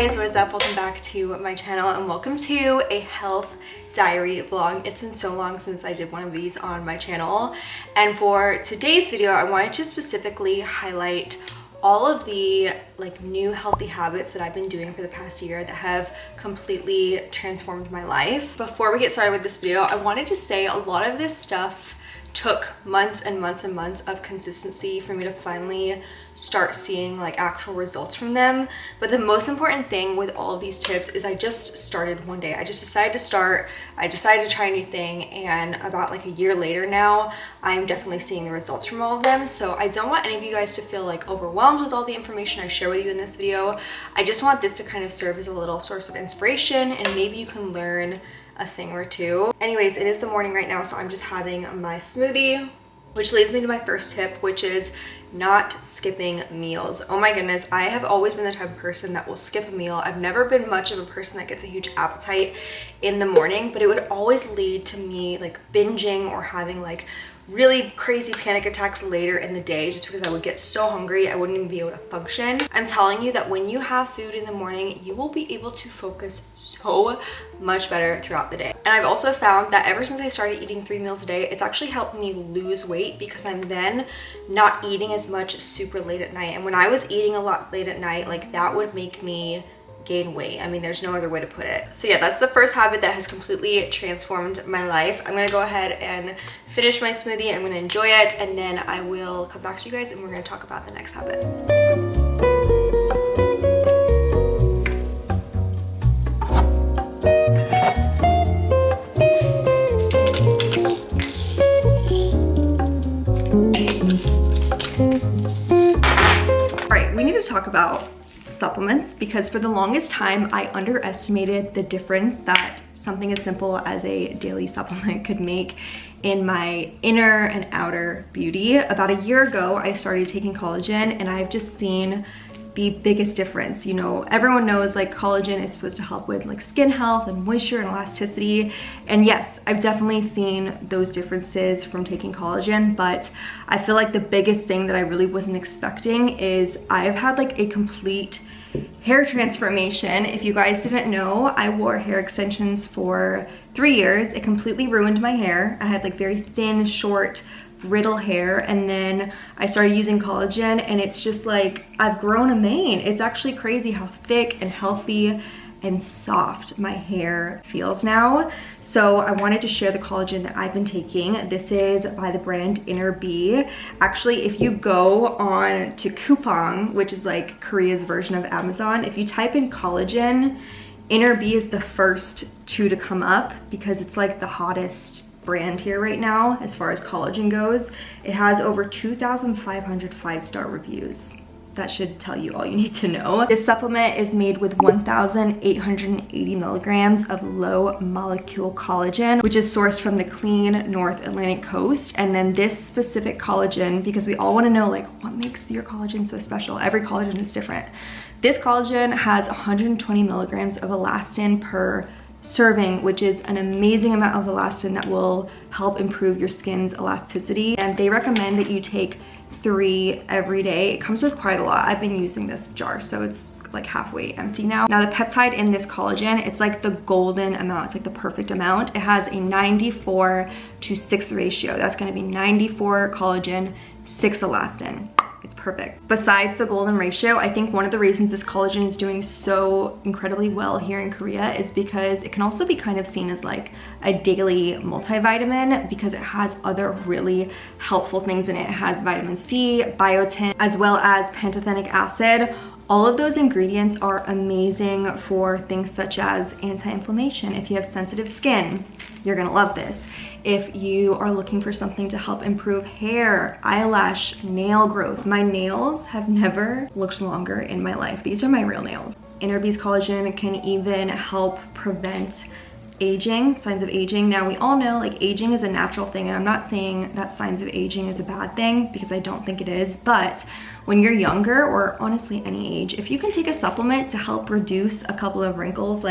guys, what is up? Welcome back to my channel and welcome to a health diary vlog. It's been so long since I did one of these on my channel, and for today's video I wanted to specifically highlight all of the new healthy habits that I've been doing for the past year that have completely transformed my life. Before we get started with this video, I wanted to say a lot of this stuff took months and months and months of consistency for me to finally start seeing actual results from them. But the most important thing with all of these tips is I just started one day. I just decided to start. I decided to try a new thing, and about a year later now, I'm definitely seeing the results from all of them. So I don't want any of you guys to feel overwhelmed with all the information I share with you in this video. I just want this to kind of serve as a little source of inspiration, and maybe you can learn a thing or two. Anyways, it is the morning right now, so I'm just having my smoothie, which leads me to my first tip, which is not skipping meals. Oh my goodness, I have always been the type of person that will skip a meal. I've never been much of a person that gets a huge appetite in the morning, but it would always lead to me binging or having really crazy panic attacks later in the day, just because I would get so hungry I wouldn't even be able to function. I'm telling you that when you have food in the morning, you will be able to focus so much better throughout the day. And I've also found that ever since I started eating 3 meals a day, it's actually helped me lose weight, because I'm then not eating as much super late at night. And when I was eating a lot late at night, that would make me gain weight. I mean, there's no other way to put it. So yeah, that's the first habit that has completely transformed my life. I'm gonna go ahead and finish my smoothie. I'm gonna enjoy it, and then I will come back to you guys and we're gonna talk about the next habit. All right, we need to talk about supplements, because for the longest time I underestimated the difference that something as simple as a daily supplement could make in my inner and outer beauty. About a year ago, I started taking collagen, and I've just seen the biggest difference. You know, everyone knows collagen is supposed to help with skin health and moisture and elasticity, and yes, I've definitely seen those differences from taking collagen, but I feel the biggest thing that I really wasn't expecting is I've had a complete hair transformation. If you guys didn't know, I wore hair extensions for 3 years. It completely ruined my hair. I had very thin, short, brittle hair, and then I started using collagen, and it's just I've grown a mane. It's actually crazy how thick and healthy and soft my hair feels now. So I wanted to share the collagen that I've been taking. This is by the brand Innerb. Actually, if you go on to Coupang, which is Korea's version of Amazon, if you type in collagen, Innerb is the first 2 to come up, because it's the hottest brand here right now as far as collagen goes. It has over 2,500 5-star reviews. That should tell you all you need to know. This supplement is made with 1,880 milligrams of low molecule collagen, which is sourced from the clean North Atlantic coast. And then this specific collagen, because we all want to know what makes your collagen so special. Every collagen is different. This collagen has 120 milligrams of elastin per serving, which is an amazing amount of elastin that will help improve your skin's elasticity. And they recommend that you take 3 every day. It comes with quite a lot. I've been using this jar, so it's halfway empty now. Now the peptide in this collagen, it's the golden amount. It's the perfect amount. It has a 94:6 ratio. That's going to be 94 collagen, 6 elastin. It's perfect. Besides the golden ratio, I think one of the reasons this collagen is doing so incredibly well here in Korea is because it can also be kind of seen as a daily multivitamin, because it has other really helpful things in it. It has vitamin C, biotin, as well as pantothenic acid. All of those ingredients are amazing for things such as anti-inflammation. If you have sensitive skin, you're gonna love this. If you are looking for something to help improve hair, eyelash, nail growth. My nails have never looked longer in my life. These are my real nails. Innerb's collagen can even help prevent aging, signs of aging. Now we all know aging is a natural thing, and I'm not saying that signs of aging is a bad thing, because I don't think it is, but when you're younger, or honestly any age, if you can take a supplement to help reduce a couple of wrinkles,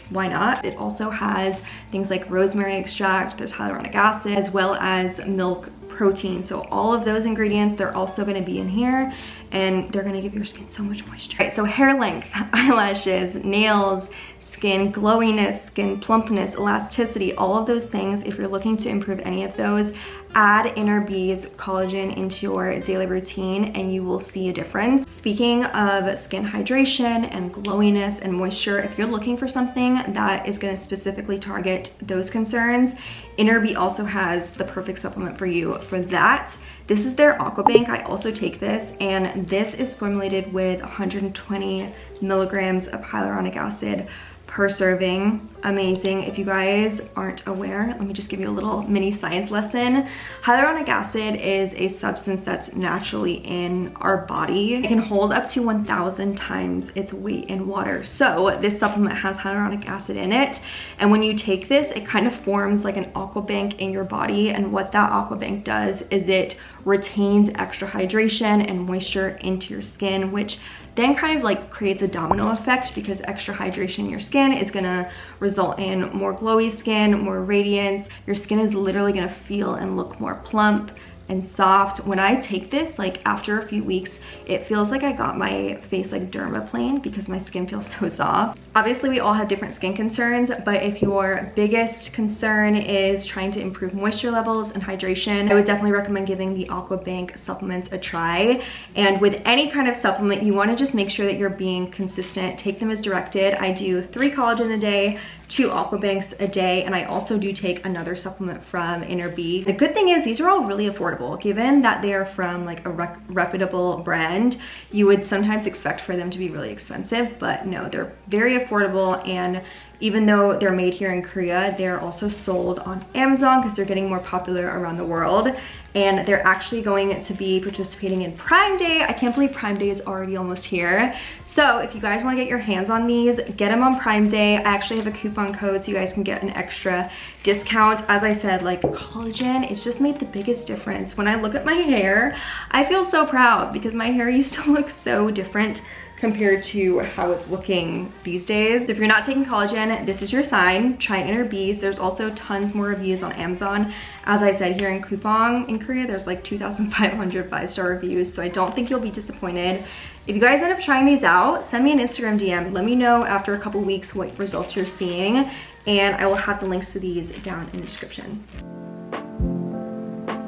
why not? It also has things like rosemary extract, there's hyaluronic acid, as well as milk protein. So all of those ingredients, they're also gonna be in here, and they're gonna give your skin so much moisture. All right, so hair length, eyelashes, nails, skin glowiness, skin plumpness, elasticity, all of those things, if you're looking to improve any of those, add Innerb's collagen into your daily routine and you will see a difference. Speaking of skin hydration and glowiness and moisture, if you're looking for something that is going to specifically target those concerns, Innerb also has the perfect supplement for you for that. This is their Aqua Bank. I also take this, and this is formulated with 120 milligrams of hyaluronic acid per serving. Amazing. If you guys aren't aware, let me just give you a little mini science lesson. Hyaluronic acid is a substance that's naturally in our body. It can hold up to 1,000 times its weight in water. So this supplement has hyaluronic acid in it, and when you take this, it kind of forms like an aqua bank in your body, and what that aqua bank does is it retains extra hydration and moisture into your skin, which then kind of like creates a domino effect, because extra hydration in your skin is gonna result in more glowy skin, more radiance. Your skin is literally gonna feel and look more plump and soft. When I take this, like after a few weeks, it feels like I got my face like dermaplane because my skin feels so soft. Obviously, we all have different skin concerns, but if your biggest concern is trying to improve moisture levels and hydration, I would definitely recommend giving the Aqua Bank supplements a try. And with any kind of supplement, you wanna just make sure that you're being consistent. Take them as directed. I do 3 collagen a day, 2 Aqua Banks a day, and I also do take another supplement from Innerb. The good thing is these are all really affordable. Given that they are from like a reputable brand, you would sometimes expect for them to be really expensive, but no, they're very affordable. And even though they're made here in Korea, they're also sold on Amazon because they're getting more popular around the world. And they're actually going to be participating in Prime Day. I can't believe Prime Day is already almost here. So if you guys want to get your hands on these, get them on Prime Day. I actually have a coupon code so you guys can get an extra discount. As I said, like collagen, it's just made the biggest difference. When I look at my hair, I feel so proud because my hair used to look so different compared to how it's looking these days. If you're not taking collagen, this is your sign. Try Innerb. There's also tons more reviews on Amazon. As I said, here in Coupang in Korea, there's like 2,500 5-star reviews, so I don't think you'll be disappointed. If you guys end up trying these out, send me an Instagram DM. Let me know after a couple weeks what results you're seeing, and I will have the links to these down in the description.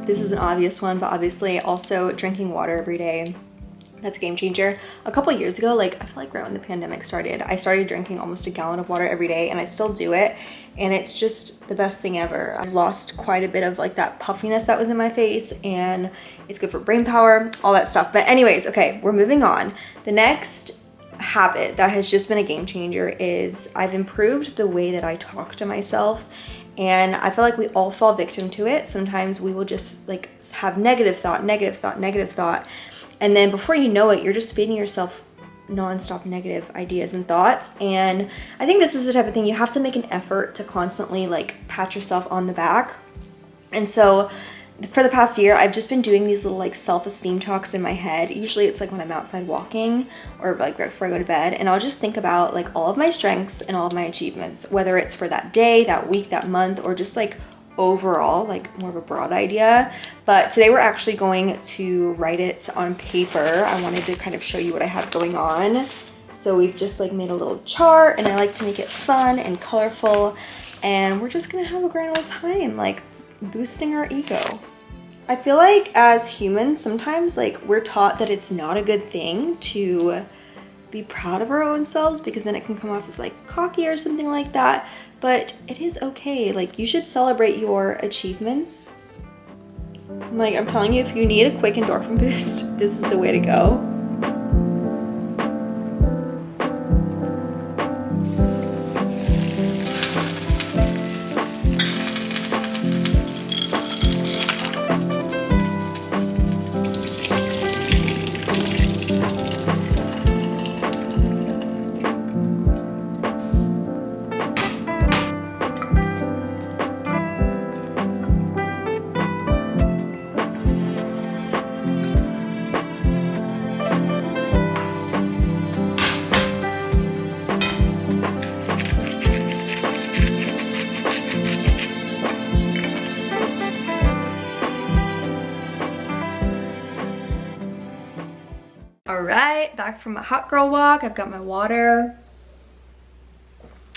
This is an obvious one, but obviously also drinking water every day. That's a game changer. A couple years ago, like I feel like right when the pandemic started, I started drinking almost a gallon of water every day, and I still do it. And it's just the best thing ever. I've lost quite a bit of like that puffiness that was in my face, and it's good for brain power, all that stuff. But anyways, okay, we're moving on. The next habit that has just been a game changer is I've improved the way that I talk to myself. And I feel like we all fall victim to it. Sometimes we will just like have negative thought. And then before you know it, you're just feeding yourself nonstop negative ideas and thoughts. And I think this is the type of thing you have to make an effort to constantly like pat yourself on the back. And so for the past year, I've just been doing these little like self-esteem talks in my head. Usually it's like when I'm outside walking or like right before I go to bed, and I'll just think about like all of my strengths and all of my achievements, whether it's for that day, that week, that month, or just like overall, like more of a broad idea. But today we're actually going to write it on paper. I wanted to kind of show you what I have going on. So we've just like made a little chart, and I like to make it fun and colorful, and we're just gonna have a grand old time, like boosting our ego. I feel like as humans, sometimes like we're taught that it's not a good thing to be proud of our own selves, because then it can come off as like cocky or something like that. But it is okay. Like you should celebrate your achievements. Like I'm telling you, if you need a quick endorphin boost, this is the way to go. right, back from a hot girl walk. I've got my water.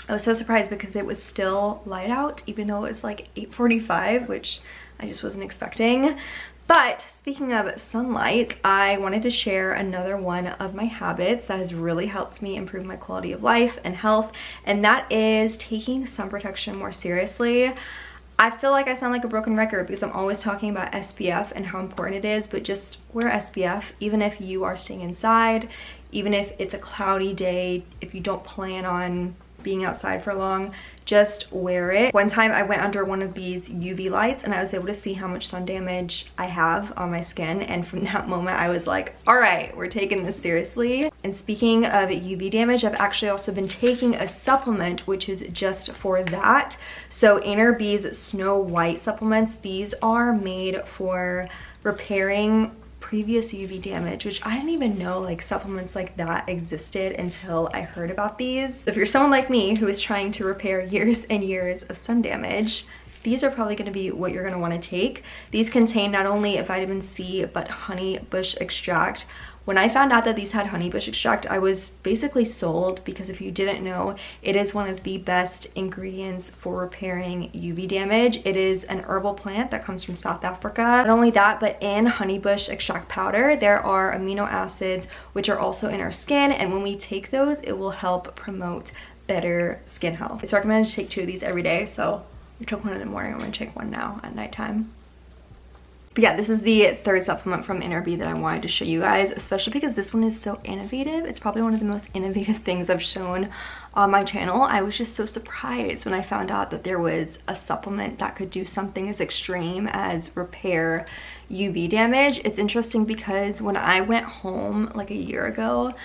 I was so surprised because it was still light out, even though it was like 8:45, which I just wasn't expecting. But speaking of sunlight, I wanted to share another one of my habits that has really helped me improve my quality of life and health, and that is taking sun protection more seriously. I feel like I sound like a broken record because I'm always talking about SPF and how important it is, but just wear SPF even if you are staying inside, even if it's a cloudy day, if you don't plan on being outside for long, just wear it. One time I went under one of these UV lights and I was able to see how much sun damage I have on my skin, and from that moment I was like, all right, we're taking this seriously. And speaking of UV damage, I've actually also been taking a supplement which is just for that. So Innerb's Snow White supplements, these are made for repairing previous UV damage, which I didn't even know like supplements like that existed until I heard about these. If you're someone like me who is trying to repair years and years of sun damage, these are probably going to be what you're going to want to take. These contain not only vitamin C but honey bush extract. When I found out that these had honey bush extract, I was basically sold, because if you didn't know, it is one of the best ingredients for repairing UV damage. It is an herbal plant that comes from South Africa. Not only that, but in honey bush extract powder, there are amino acids which are also in our skin, and when we take those, it will help promote better skin health. It's recommended to take 2 of these every day, so I took one in the morning. I'm gonna take one now at nighttime. But yeah, this is the third supplement from Innerb that I wanted to show you guys, especially because this one is so innovative. It's probably one of the most innovative things I've shown on my channel. I was just so surprised when I found out that there was a supplement that could do something as extreme as repair UV damage. It's interesting because when I went home like a year ago,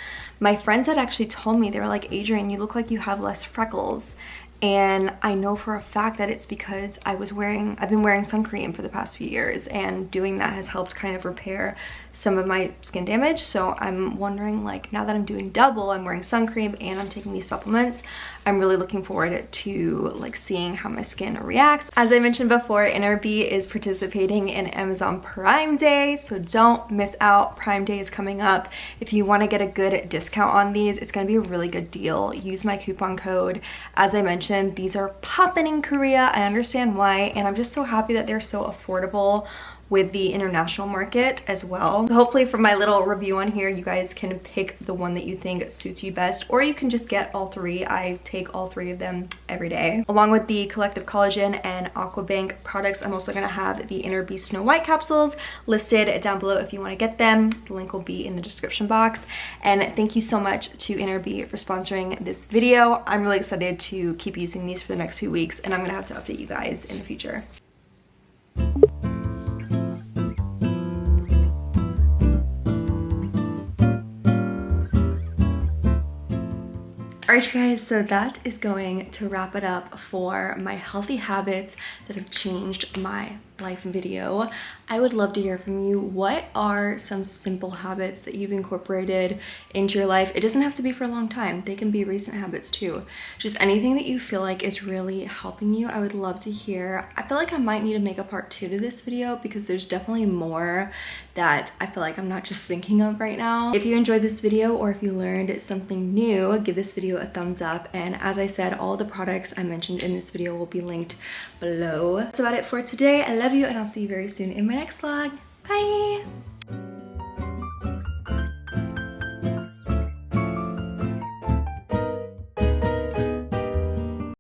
my friends had actually told me, they were like, Adrienne, you look like you have less freckles. And I know for a fact that it's because I've been wearing sun cream for the past few years, and doing that has helped kind of repair some of my skin damage. So I'm wondering, like, now that I'm doing double, I'm wearing sun cream and I'm taking these supplements, I'm really looking forward to like seeing how my skin reacts. As I mentioned before, Innerb is participating in Amazon Prime Day, so don't miss out. Prime Day is coming up. If you want to get a good discount on these, it's going to be a really good deal. Use my coupon code. As I mentioned, these are popping in Korea. I understand why, and I'm just so happy that they're so affordable with the international market as well. So hopefully from my little review on here, you guys can pick the one that you think suits you best, or you can just get all 3. I take all 3 of them every day. Along with the Collective Collagen and Aquabank products, I'm also gonna have the Innerb Snow White capsules listed down below if you wanna get them. The link will be in the description box. And thank you so much to Innerb for sponsoring this video. I'm really excited to keep using these for the next few weeks, and I'm gonna have to update you guys in the future. Alright you guys, so that is going to wrap it up for my healthy habits that have changed my life video. I would love to hear from you. What are some simple habits that you've incorporated into your life? It doesn't have to be for a long time. They can be recent habits too. Just anything that you feel like is really helping you, I would love to hear. I feel like I might need to make a part 2 to this video because there's definitely more that I feel like I'm not just thinking of right now. If you enjoyed this video or if you learned something new, give this video a thumbs up. And as I said, all the products I mentioned in this video will be linked below. That's about it for today. I love you, and I'll see you very soon in my next vlog. Bye!